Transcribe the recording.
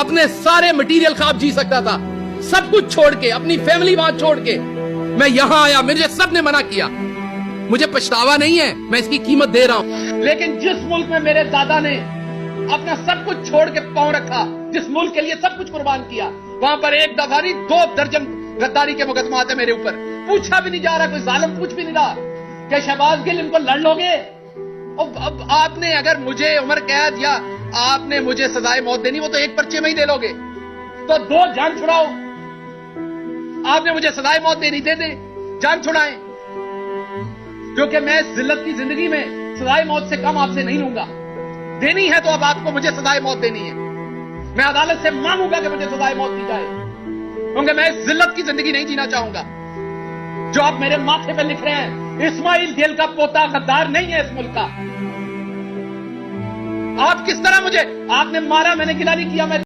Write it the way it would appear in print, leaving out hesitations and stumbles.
اپنے سارے مٹیریل خواب جی سکتا تھا, سب کچھ چھوڑ کے, اپنی فیملی وہاں چھوڑ کے میں یہاں آیا. مجھے سب نے منع کیا, مجھے پچھتاوا نہیں ہے, میں اس کی قیمت دے رہا ہوں. لیکن جس ملک میں میرے دادا نے اپنا سب کچھ چھوڑ کے پاؤں رکھا, جس ملک کے لیے سب کچھ قربان کیا, وہاں پر ایک دفعہ نہیں 2 درجن غداری کے مقدمات ہیں میرے اوپر. پوچھا بھی نہیں جا رہا, کوئی ظالم پوچھ بھی نہیں رہا کہ شہباز گل ان کو لڑ لو گے. اب آپ نے اگر مجھے عمر قید یا آپ نے مجھے سزائے موت دینی, وہ تو ایک پرچے میں ہی دے لو گے, تو 2 جان چھڑاؤ. آپ نے مجھے سزائے موت دینی, دے دیں, جان چھڑائیں, کیونکہ میں اس ذلت کی زندگی میں سزائے موت سے کم آپ سے نہیں لوں گا. دینی ہے تو اب آپ کو مجھے سزائے موت دینی ہے. میں عدالت سے مانگوں گا کہ مجھے سزائے موت دی جائے, کیونکہ میں اس ذلت کی زندگی نہیں جینا چاہوں گا. جو آپ میرے ماتھے پہ لکھ رہے ہیں, اسماعیل گیل کا پوتا غدار نہیں ہے اس ملک کا. آپ کس طرح مجھے, آپ نے مارا, میں نے گلہ نہیں کیا, میں